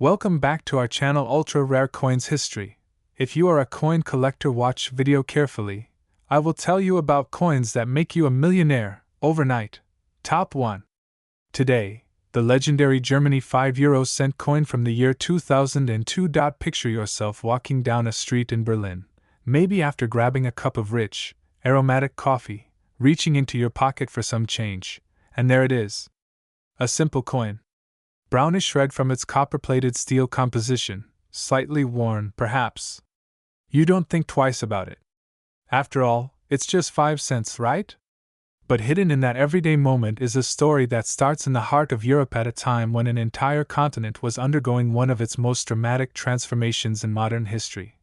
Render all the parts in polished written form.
Welcome back to our channel Ultra Rare Coins History. If you are a coin collector, watch video carefully. I will tell you about coins that make you a millionaire overnight. Top 1. Today, the legendary Germany 5 euro cent coin from the year 2002. Picture yourself walking down a street in Berlin, maybe after grabbing a cup of rich, aromatic coffee, reaching into your pocket for some change, and there it is. A simple coin. Brownish red from its copper-plated steel composition, slightly worn, perhaps. You don't think twice about it. After all, it's just 5 cents, right? But hidden in that everyday moment is a story that starts in the heart of Europe at a time when an entire continent was undergoing one of its most dramatic transformations in modern history.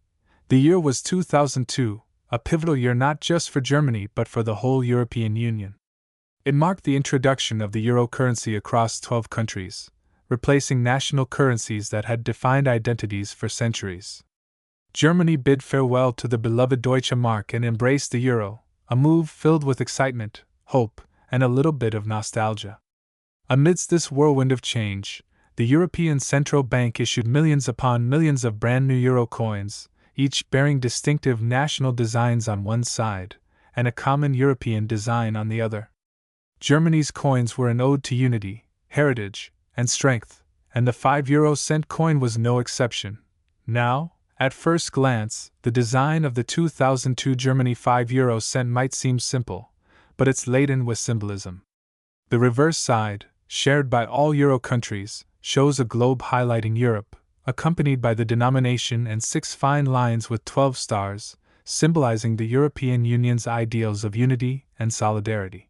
The year was 2002, a pivotal year not just for Germany but for the whole European Union. It marked the introduction of the euro currency across 12 countries, replacing national currencies that had defined identities for centuries. Germany bid farewell to the beloved Deutsche Mark and embraced the euro, a move filled with excitement, hope, and a little bit of nostalgia. Amidst this whirlwind of change, the European Central Bank issued millions upon millions of brand new euro coins, each bearing distinctive national designs on one side, and a common European design on the other. Germany's coins were an ode to unity, heritage, and strength, and the 5 euro cent coin was no exception. Now, at first glance, the design of the 2002 Germany 5 euro cent might seem simple, but it's laden with symbolism. The reverse side, shared by all euro countries, shows a globe highlighting Europe, accompanied by the denomination and 6 fine lines with 12 stars, symbolizing the European Union's ideals of unity and solidarity.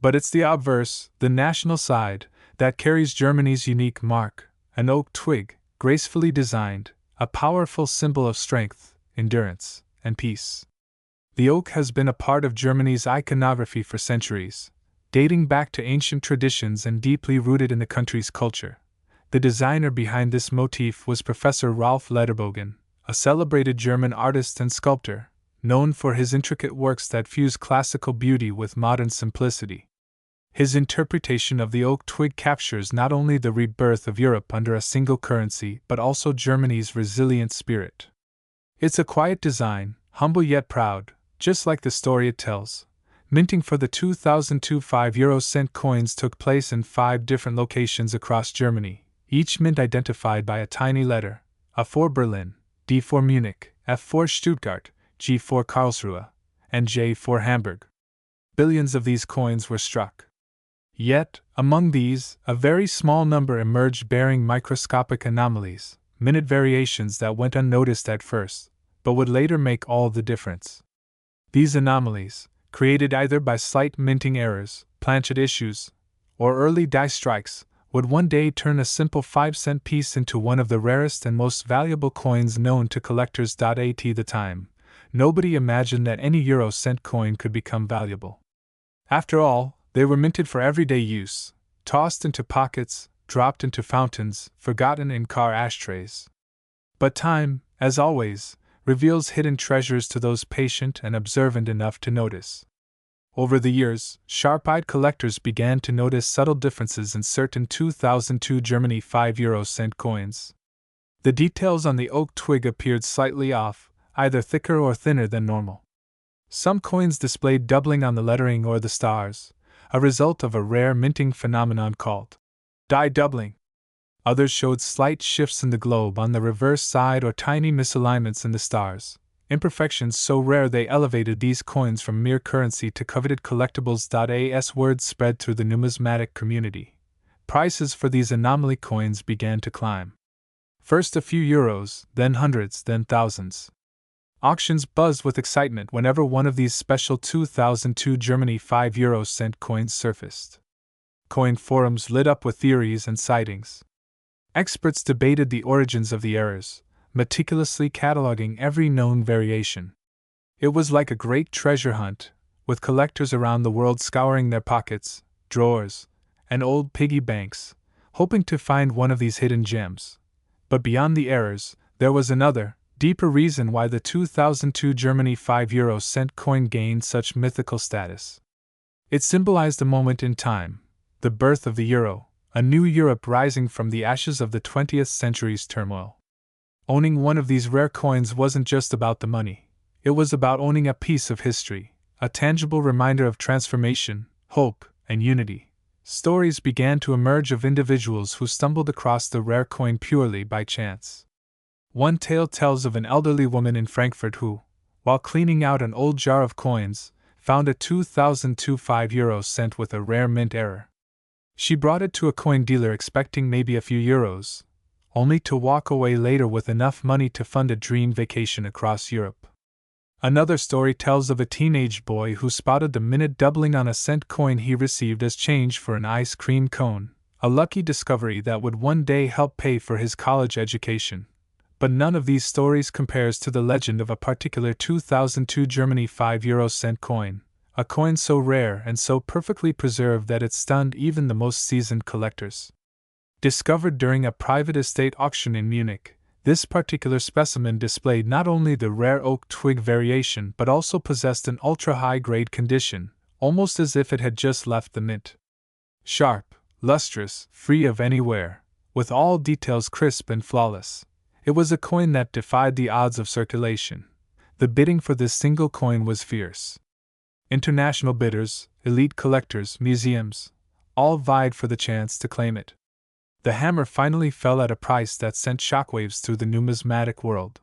But it's the obverse, the national side, that carries Germany's unique mark, an oak twig, gracefully designed, a powerful symbol of strength, endurance, and peace. The oak has been a part of Germany's iconography for centuries, dating back to ancient traditions and deeply rooted in the country's culture. The designer behind this motif was Professor Rolf Lederbogen, a celebrated German artist and sculptor, known for his intricate works that fuse classical beauty with modern simplicity. His interpretation of the oak twig captures not only the rebirth of Europe under a single currency but also Germany's resilient spirit. It's a quiet design, humble yet proud, just like the story it tells. Minting for the 2002 5 euro cent coins took place in 5 different locations across Germany, each mint identified by a tiny letter: A for Berlin, D for Munich, F for Stuttgart, G for Karlsruhe, and J for Hamburg. Billions of these coins were struck. Yet, among these, a very small number emerged bearing microscopic anomalies, minute variations that went unnoticed at first, but would later make all the difference. These anomalies, created either by slight minting errors, planchet issues, or early die strikes, would one day turn a simple 5-cent piece into one of the rarest and most valuable coins known to collectors. At the time, nobody imagined that any euro cent coin could become valuable. After all, they were minted for everyday use, tossed into pockets, dropped into fountains, forgotten in car ashtrays. But time, as always, reveals hidden treasures to those patient and observant enough to notice. Over the years, sharp-eyed collectors began to notice subtle differences in certain 2002 Germany 5 euro cent coins. The details on the oak twig appeared slightly off, either thicker or thinner than normal. Some coins displayed doubling on the lettering or the stars, a result of a rare minting phenomenon called die doubling. Others showed slight shifts in the globe on the reverse side or tiny misalignments in the stars, imperfections so rare they elevated these coins from mere currency to coveted collectibles. As word spread through the numismatic community, prices for these anomaly coins began to climb. First a few euros, then hundreds, then thousands. Auctions buzzed with excitement whenever one of these special 2002 Germany 5 euro cent coins surfaced. Coin forums lit up with theories and sightings. Experts debated the origins of the errors, meticulously cataloging every known variation. It was like a great treasure hunt, with collectors around the world scouring their pockets, drawers, and old piggy banks, hoping to find one of these hidden gems. But beyond the errors, there was another, deeper reason why the 2002 Germany 5 euro cent coin gained such mythical status. It symbolized a moment in time, the birth of the euro, a new Europe rising from the ashes of the 20th century's turmoil. Owning one of these rare coins wasn't just about the money, it was about owning a piece of history, a tangible reminder of transformation, hope, and unity. Stories began to emerge of individuals who stumbled across the rare coin purely by chance. One tale tells of an elderly woman in Frankfurt who, while cleaning out an old jar of coins, found a 2025 euro cent with a rare mint error. She brought it to a coin dealer expecting maybe a few euros, only to walk away later with enough money to fund a dream vacation across Europe. Another story tells of a teenage boy who spotted the minute doubling on a cent coin he received as change for an ice cream cone, a lucky discovery that would one day help pay for his college education. But none of these stories compares to the legend of a particular 2002 Germany 5 euro cent coin, a coin so rare and so perfectly preserved that it stunned even the most seasoned collectors. Discovered during a private estate auction in Munich, this particular specimen displayed not only the rare oak twig variation but also possessed an ultra-high-grade condition, almost as if it had just left the mint. Sharp, lustrous, free of any wear, with all details crisp and flawless, it was a coin that defied the odds of circulation. The bidding for this single coin was fierce. International bidders, elite collectors, museums, all vied for the chance to claim it. The hammer finally fell at a price that sent shockwaves through the numismatic world.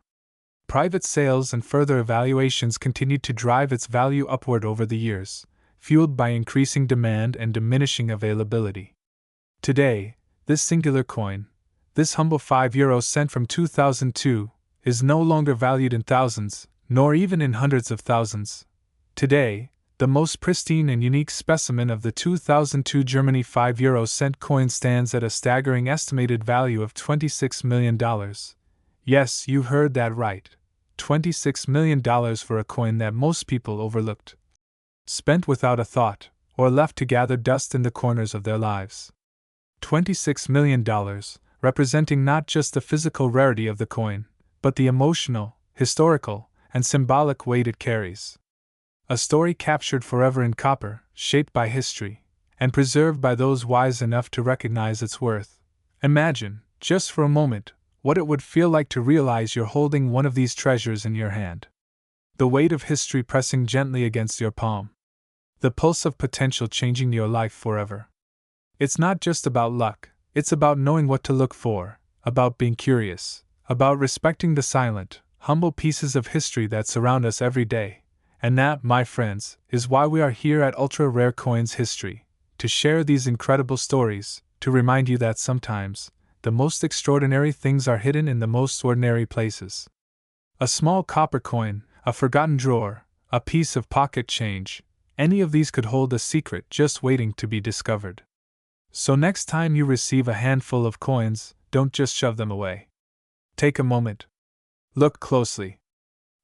Private sales and further evaluations continued to drive its value upward over the years, fueled by increasing demand and diminishing availability. Today, this singular coin, this humble 5 euro cent from 2002, is no longer valued in thousands, nor even in hundreds of thousands. Today, the most pristine and unique specimen of the 2002 Germany 5 euro cent coin stands at a staggering estimated value of $26 million. Yes, you heard that right. $26 million for a coin that most people overlooked. Spent without a thought, or left to gather dust in the corners of their lives. $26 million, representing not just the physical rarity of the coin, but the emotional, historical, and symbolic weight it carries. A story captured forever in copper, shaped by history, and preserved by those wise enough to recognize its worth. Imagine, just for a moment, what it would feel like to realize you're holding one of these treasures in your hand. The weight of history pressing gently against your palm. The pulse of potential changing your life forever. It's not just about luck, it's about knowing what to look for, about being curious, about respecting the silent, humble pieces of history that surround us every day. And that, my friends, is why we are here at Ultra Rare Coins History, to share these incredible stories, to remind you that sometimes, the most extraordinary things are hidden in the most ordinary places. A small copper coin, a forgotten drawer, a piece of pocket change, any of these could hold a secret just waiting to be discovered. So next time you receive a handful of coins, don't just shove them away. Take a moment. Look closely.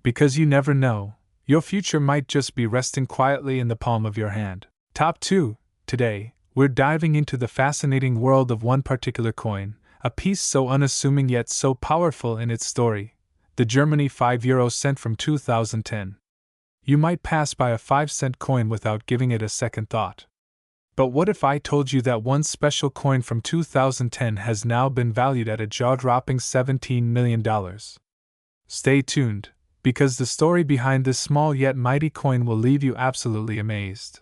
Because you never know, your future might just be resting quietly in the palm of your hand. Top 2. Today, we're diving into the fascinating world of one particular coin, a piece so unassuming yet so powerful in its story, the Germany 5 euro cent from 2010. You might pass by a 5-cent coin without giving it a second thought. But what if I told you that one special coin from 2010 has now been valued at a jaw-dropping $17 million? Stay tuned, because the story behind this small yet mighty coin will leave you absolutely amazed.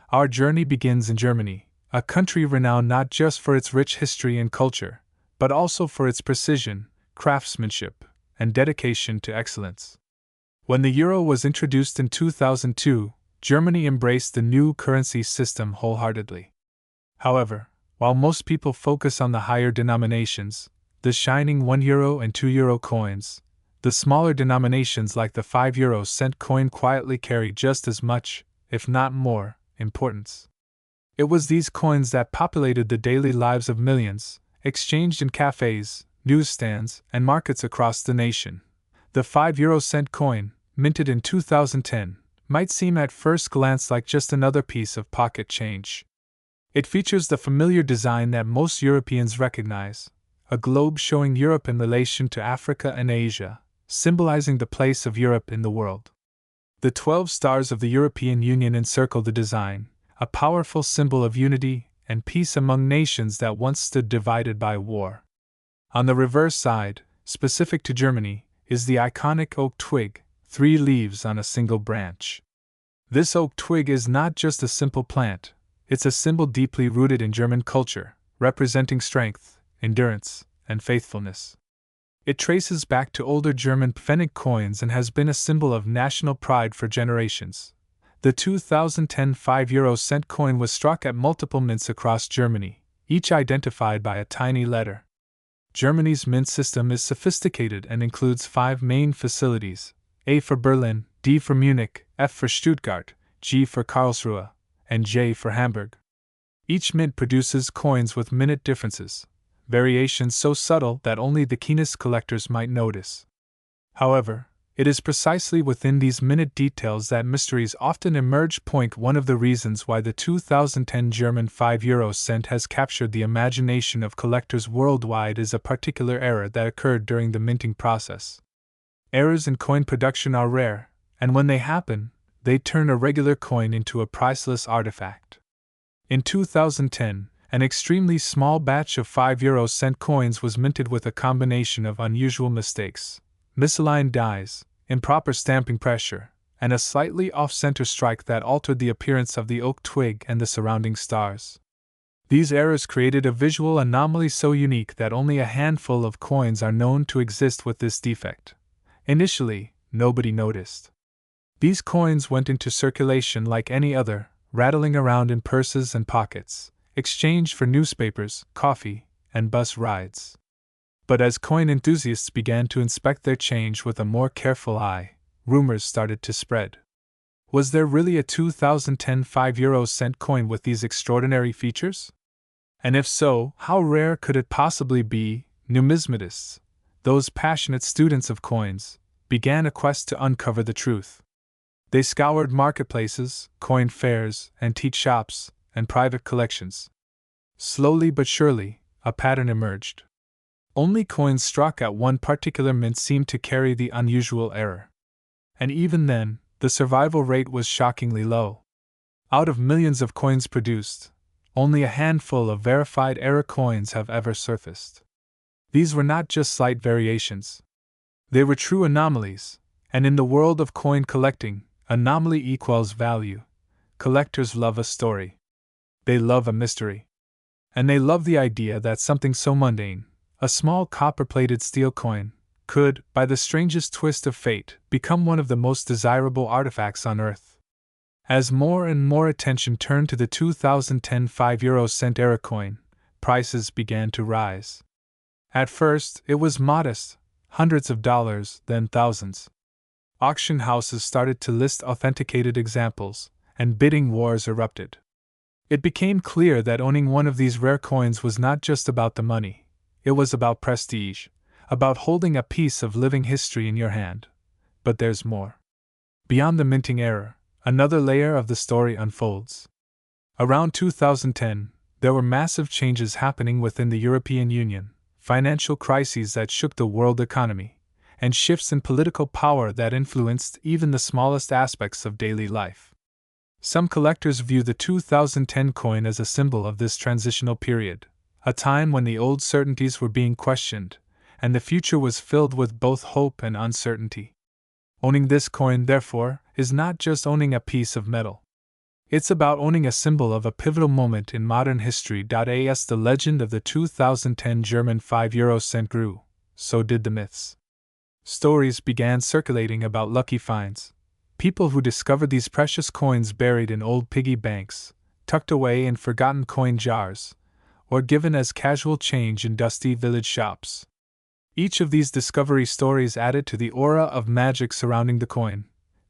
Our journey begins in Germany, a country renowned not just for its rich history and culture, but also for its precision, craftsmanship, and dedication to excellence. When the euro was introduced in 2002, Germany embraced the new currency system wholeheartedly. However, while most people focus on the higher denominations, the shining €1 and €2 coins, the smaller denominations like the 5 euro cent coin quietly carry just as much, if not more, importance. It was these coins that populated the daily lives of millions, exchanged in cafes, newsstands, and markets across the nation. The 5 euro cent coin, minted in 2010, might seem at first glance like just another piece of pocket change. It features the familiar design that most Europeans recognize, a globe showing Europe in relation to Africa and Asia, symbolizing the place of Europe in the world. The 12 stars of the European Union encircle the design, a powerful symbol of unity and peace among nations that once stood divided by war. On the reverse side, specific to Germany, is the iconic oak twig, 3 leaves on a single branch. This oak twig is not just a simple plant, it's a symbol deeply rooted in German culture, representing strength, endurance, and faithfulness. It traces back to older German Pfennig coins and has been a symbol of national pride for generations. The 2010 5-euro-cent coin was struck at multiple mints across Germany, each identified by a tiny letter. Germany's mint system is sophisticated and includes 5 main facilities: A for Berlin, D for Munich, F for Stuttgart, G for Karlsruhe, and J for Hamburg. Each mint produces coins with minute differences, variations so subtle that only the keenest collectors might notice. However, it is precisely within these minute details that mysteries often emerge. One of the reasons why the 2010 German 5-euro-cent has captured the imagination of collectors worldwide is a particular error that occurred during the minting process. Errors in coin production are rare, and when they happen, they turn a regular coin into a priceless artifact. In 2010, an extremely small batch of 5-euro-cent coins was minted with a combination of unusual mistakes: misaligned dies, improper stamping pressure, and a slightly off-center strike that altered the appearance of the oak twig and the surrounding stars. These errors created a visual anomaly so unique that only a handful of coins are known to exist with this defect. Initially, nobody noticed. These coins went into circulation like any other, rattling around in purses and pockets, exchanged for newspapers, coffee, and bus rides. But as coin enthusiasts began to inspect their change with a more careful eye, rumors started to spread. Was there really a 2010 5-euro-cent coin with these extraordinary features? And if so, how rare could it possibly be? Numismatists, those passionate students of coins, began a quest to uncover the truth. They scoured marketplaces, coin fairs, antique shops, and private collections. Slowly but surely, a pattern emerged. Only coins struck at one particular mint seemed to carry the unusual error. And even then, the survival rate was shockingly low. Out of millions of coins produced, only a handful of verified error coins have ever surfaced. These were not just slight variations. They were true anomalies, and in the world of coin collecting, anomaly equals value. Collectors love a story. They love a mystery. And they love the idea that something so mundane, a small copper-plated steel coin, could, by the strangest twist of fate, become one of the most desirable artifacts on Earth. As more and more attention turned to the 2010 5-euro-cent error coin, prices began to rise. At first, it was modest, hundreds of dollars, then thousands. Auction houses started to list authenticated examples, and bidding wars erupted. It became clear that owning one of these rare coins was not just about the money, it was about prestige, about holding a piece of living history in your hand. But there's more. Beyond the minting error, another layer of the story unfolds. Around 2010, there were massive changes happening within the European Union, financial crises that shook the world economy, and shifts in political power that influenced even the smallest aspects of daily life. Some collectors view the 2010 coin as a symbol of this transitional period, a time when the old certainties were being questioned, and the future was filled with both hope and uncertainty. Owning this coin, therefore, is not just owning a piece of metal. It's about owning a symbol of a pivotal moment in modern history. As the legend of the 2010 German 5-euro-cent grew, so did the myths. Stories began circulating about lucky finds, people who discovered these precious coins buried in old piggy banks, tucked away in forgotten coin jars, or given as casual change in dusty village shops. Each of these discovery stories added to the aura of magic surrounding the coin.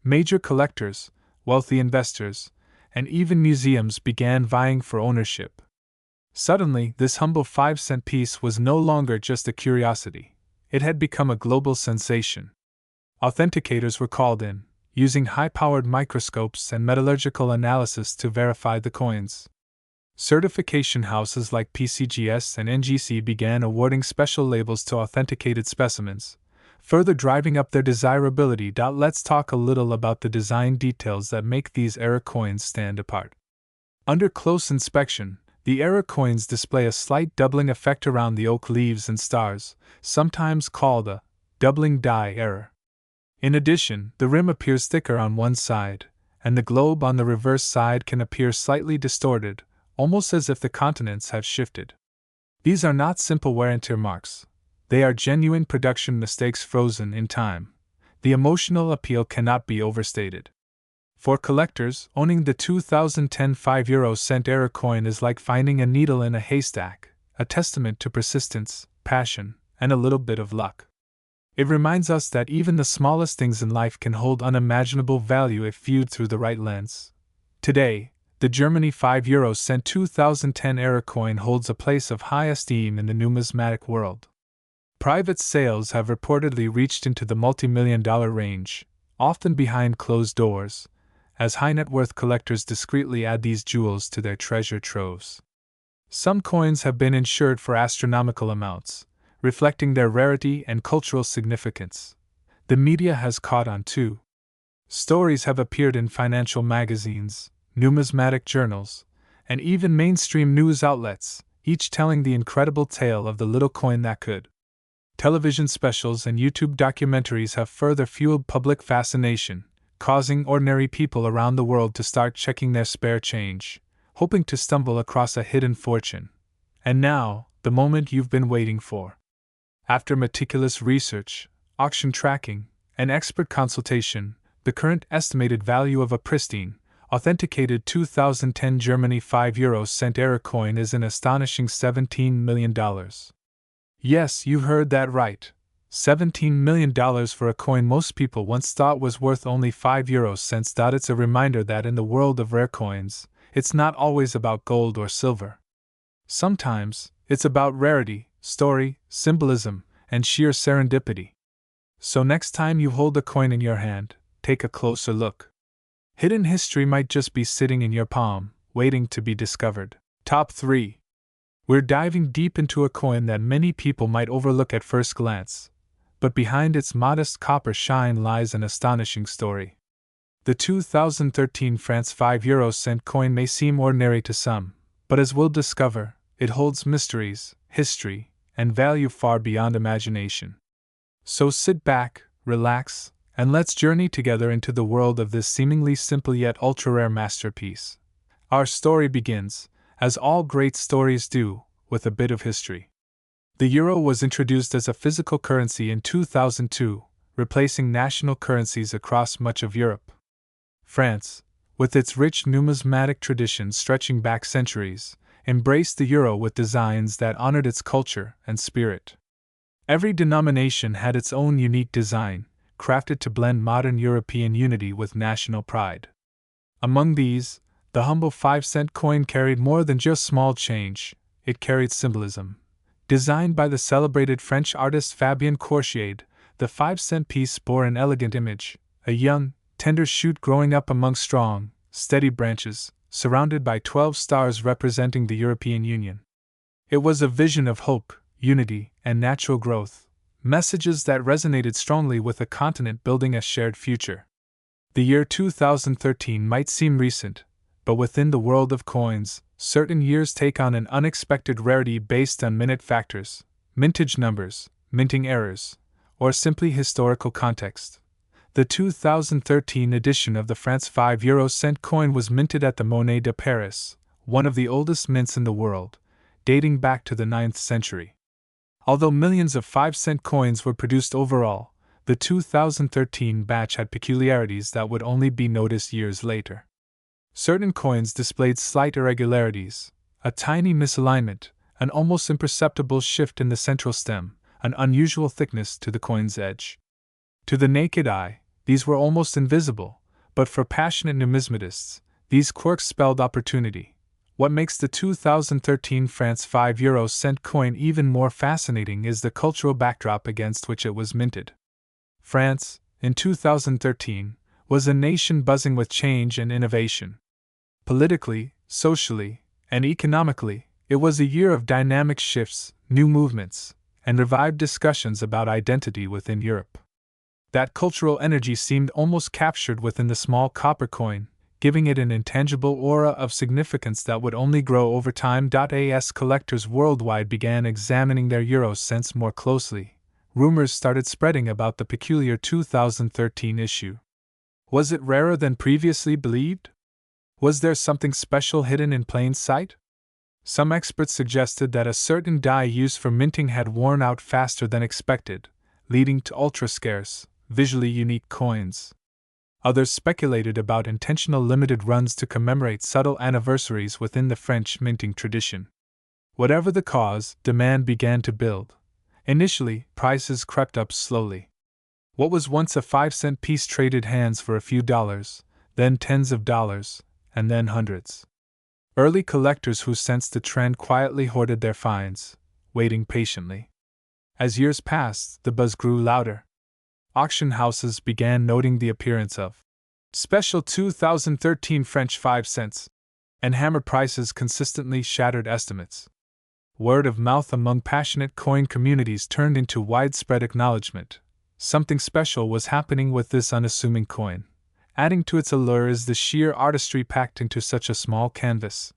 Major collectors, wealthy investors, and even museums began vying for ownership. Suddenly, this humble 5-cent piece was no longer just a curiosity. It had become a global sensation. Authenticators were called in, using high-powered microscopes and metallurgical analysis to verify the coins. Certification houses like PCGS and NGC began awarding special labels to authenticated specimens, further driving up their desirability. Let's talk a little about the design details that make these error coins stand apart. Under close inspection, The error coins display a slight doubling effect around the oak leaves and stars, sometimes called a doubling die error. In addition, the rim appears thicker on one side, and the globe on the reverse side can appear slightly distorted, almost as if the continents have shifted. These are not simple wear and tear marks. They are genuine production mistakes frozen in time. The emotional appeal cannot be overstated. For collectors, owning the 2010 5-euro-cent error coin is like finding a needle in a haystack, a testament to persistence, passion, and a little bit of luck. It reminds us that even the smallest things in life can hold unimaginable value if viewed through the right lens. Today, the Germany 5-euro-cent 2010 error coin holds a place of high esteem in the numismatic world. Private sales have reportedly reached into the multi-million-dollar range, often behind closed doors, as high-net-worth collectors discreetly add these jewels to their treasure troves. Some coins have been insured for astronomical amounts, reflecting their rarity and cultural significance. The media has caught on too. Stories have appeared in financial magazines, numismatic journals, and even mainstream news outlets, each telling the incredible tale of the little coin that could. Television specials and YouTube documentaries have further fueled public fascination, causing ordinary people around the world to start checking their spare change, hoping to stumble across a hidden fortune. And now, the moment you've been waiting for. After meticulous research, auction tracking, and expert consultation, the current estimated value of a pristine, authenticated 2010 Germany 5-euro-cent error coin is an astonishing $17 million. Yes, you heard that right. $17 million for a coin most people once thought was worth only 5 euro cents. It's a reminder that in the world of rare coins, it's not always about gold or silver. Sometimes, it's about rarity, story, symbolism, and sheer serendipity. So next time you hold a coin in your hand, take a closer look. Hidden history might just be sitting in your palm, waiting to be discovered. Top 3. We're diving deep into a coin that many people might overlook at first glance, but behind its modest copper shine lies an astonishing story. The 2013 France 5-euro-cent coin may seem ordinary to some, but as we'll discover, it holds mysteries, history, and value far beyond imagination. So sit back, relax, and let's journey together into the world of this seemingly simple yet ultra-rare masterpiece. Our story begins, as all great stories do, with a bit of history. The euro was introduced as a physical currency in 2002, replacing national currencies across much of Europe. France, with its rich numismatic tradition stretching back centuries, embraced the euro with designs that honored its culture and spirit. Every denomination had its own unique design, crafted to blend modern European unity with national pride. Among these, the humble 5-cent coin carried more than just small change, it carried symbolism. Designed by the celebrated French artist Fabien Courchiade, the 5-cent piece bore an elegant image, a young, tender shoot growing up among strong, steady branches, surrounded by 12 stars representing the European Union. It was a vision of hope, unity, and natural growth, messages that resonated strongly with a continent building a shared future. The year 2013 might seem recent, but within the world of coins, certain years take on an unexpected rarity based on minute factors, mintage numbers, minting errors, or simply historical context. The 2013 edition of the France 5-euro-cent coin was minted at the Monnaie de Paris, one of the oldest mints in the world, dating back to the 9th century. Although millions of 5-cent coins were produced overall, the 2013 batch had peculiarities that would only be noticed years later. Certain coins displayed slight irregularities, a tiny misalignment, an almost imperceptible shift in the central stem, an unusual thickness to the coin's edge. To the naked eye, these were almost invisible, but for passionate numismatists, these quirks spelled opportunity. What makes the 2013 France 5-euro-cent coin even more fascinating is the cultural backdrop against which it was minted. France, in 2013, was a nation buzzing with change and innovation. Politically, socially, and economically, it was a year of dynamic shifts, new movements, and revived discussions about identity within Europe. That cultural energy seemed almost captured within the small copper coin, giving it an intangible aura of significance that would only grow over time. As collectors worldwide began examining their euro cents more closely, rumors started spreading about the peculiar 2013 issue. Was it rarer than previously believed? Was there something special hidden in plain sight? Some experts suggested that a certain dye used for minting had worn out faster than expected, leading to ultra-scarce, visually unique coins. Others speculated about intentional limited runs to commemorate subtle anniversaries within the French minting tradition. Whatever the cause, demand began to build. Initially, prices crept up slowly. What was once a 5-cent piece traded hands for a few dollars, then tens of dollars, and then hundreds. Early collectors who sensed the trend quietly hoarded their finds, waiting patiently. As years passed, the buzz grew louder. Auction houses began noting the appearance of special 2013 French 5 cents, and hammer prices consistently shattered estimates. Word of mouth among passionate coin communities turned into widespread acknowledgement. Something special was happening with this unassuming coin. Adding to its allure is the sheer artistry packed into such a small canvas.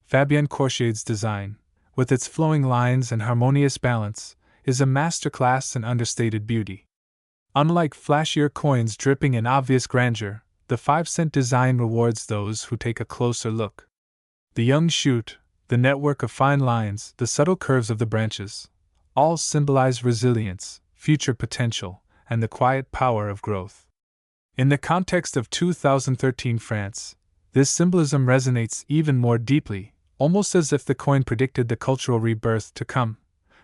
Fabien Corchier's design, with its flowing lines and harmonious balance, is a masterclass in understated beauty. Unlike flashier coins dripping in obvious grandeur, the 5-cent design rewards those who take a closer look. The young shoot, the network of fine lines, the subtle curves of the branches, all symbolize resilience, future potential, and the quiet power of growth. In the context of 2013 France, this symbolism resonates even more deeply, almost as if the coin predicted the cultural rebirth to come.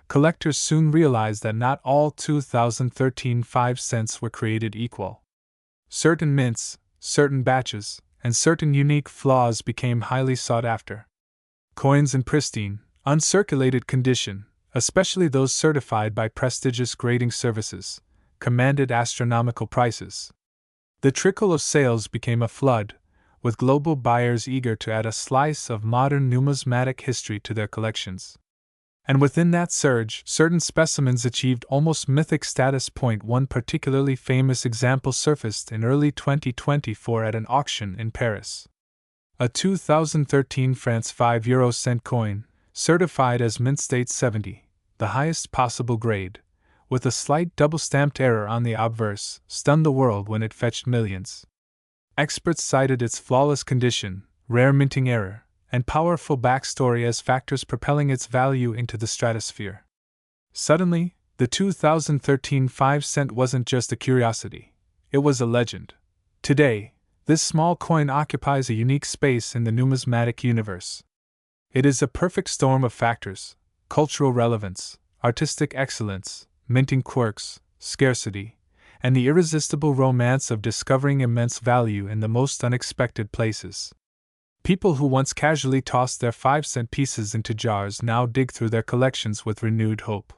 Collectors soon realized that not all 2013 5 cents were created equal. Certain mints, certain batches, and certain unique flaws became highly sought after. Coins in pristine, uncirculated condition, especially those certified by prestigious grading services, commanded astronomical prices. The trickle of sales became a flood, with global buyers eager to add a slice of modern numismatic history to their collections. And within that surge, certain specimens achieved almost mythic status. One particularly famous example surfaced in early 2024 at an auction in Paris. A 2013 France 5 euro cent coin, certified as mint state 70, the highest possible grade, with a slight double-stamped error on the obverse, stunned the world when it fetched millions. Experts cited its flawless condition, rare minting error, and powerful backstory as factors propelling its value into the stratosphere. Suddenly, the 2013 5 cent wasn't just a curiosity, it was a legend. Today, this small coin occupies a unique space in the numismatic universe. It is a perfect storm of factors: cultural relevance, artistic excellence, minting quirks, scarcity, and the irresistible romance of discovering immense value in the most unexpected places. People who once casually tossed their 5-cent pieces into jars now dig through their collections with renewed hope.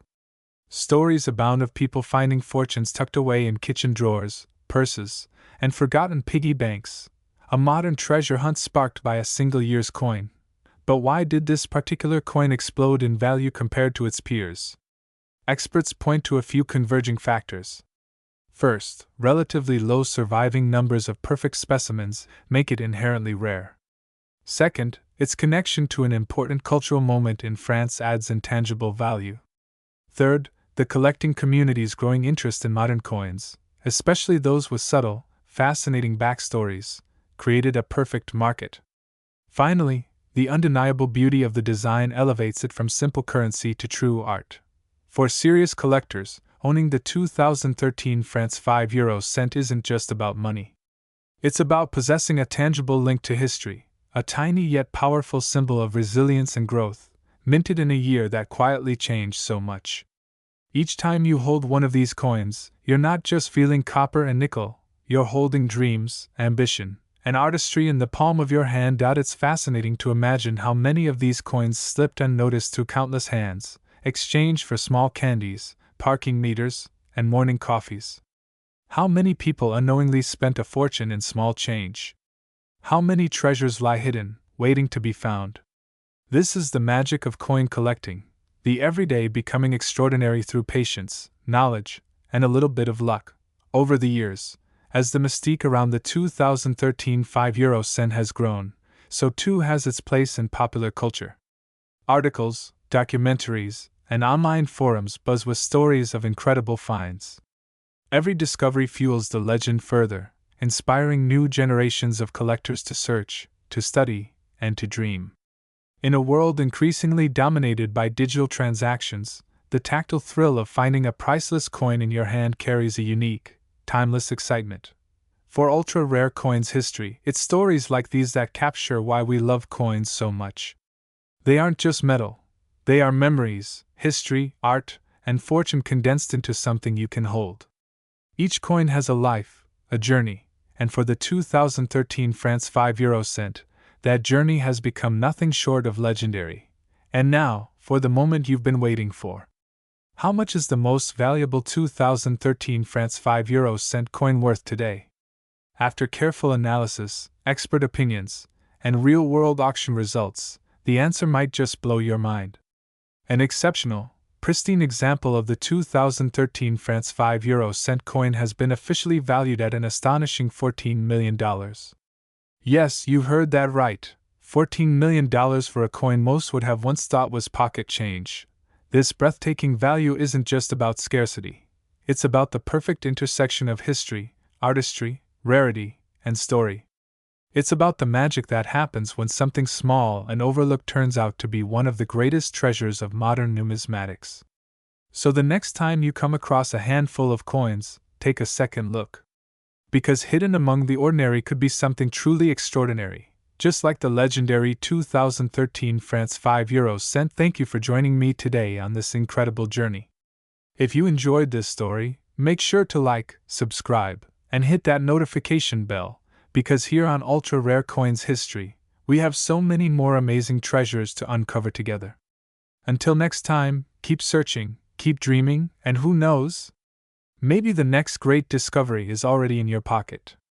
Stories abound of people finding fortunes tucked away in kitchen drawers, purses, and forgotten piggy banks, a modern treasure hunt sparked by a single year's coin. But why did this particular coin explode in value compared to its peers? Experts point to a few converging factors. First, relatively low surviving numbers of perfect specimens make it inherently rare. Second, its connection to an important cultural moment in France adds intangible value. Third, the collecting community's growing interest in modern coins, especially those with subtle, fascinating backstories, created a perfect market. Finally, the undeniable beauty of the design elevates it from simple currency to true art. For serious collectors, owning the 2013 France 5 euro cent isn't just about money. It's about possessing a tangible link to history, a tiny yet powerful symbol of resilience and growth, minted in a year that quietly changed so much. Each time you hold one of these coins, you're not just feeling copper and nickel, you're holding dreams, ambition, and artistry in the palm of your hand. It's fascinating to imagine how many of these coins slipped unnoticed through countless hands, exchanged for small candies, parking meters, and morning coffees. How many people unknowingly spent a fortune in small change? How many treasures lie hidden, waiting to be found? This is the magic of coin collecting, the everyday becoming extraordinary through patience, knowledge, and a little bit of luck. Over the years, As the mystique around the 2013 €5 cent has grown, so too has its place in popular culture. Articles, documentaries, and online forums buzz with stories of incredible finds. Every discovery fuels the legend further, inspiring new generations of collectors to search, to study, and to dream. In a world increasingly dominated by digital transactions, the tactile thrill of finding a priceless coin in your hand carries a unique, timeless excitement. For ultra-rare coins history, it's stories like these that capture why we love coins so much. They aren't just metal. They are memories, history, art, and fortune condensed into something you can hold. Each coin has a life, a journey, and for the 2013 France €5 cent, that journey has become nothing short of legendary. And now, for the moment you've been waiting for. How much is the most valuable 2013 France €5 cent coin worth today? After careful analysis, expert opinions, and real-world auction results, the answer might just blow your mind. An exceptional, pristine example of the 2013 France €5 cent coin has been officially valued at an astonishing $14 million. Yes, you heard that right, $14 million for a coin most would have once thought was pocket change. This breathtaking value isn't just about scarcity. It's about the perfect intersection of history, artistry, rarity, and story. It's about the magic that happens when something small and overlooked turns out to be one of the greatest treasures of modern numismatics. So the next time you come across a handful of coins, take a second look. Because hidden among the ordinary could be something truly extraordinary, just like the legendary 2013 France €5 cent. Thank you for joining me today on this incredible journey. If you enjoyed this story, make sure to like, subscribe, and hit that notification bell, because here on Ultra Rare Coins History, we have so many more amazing treasures to uncover together. Until next time, keep searching, keep dreaming, and who knows? Maybe the next great discovery is already in your pocket.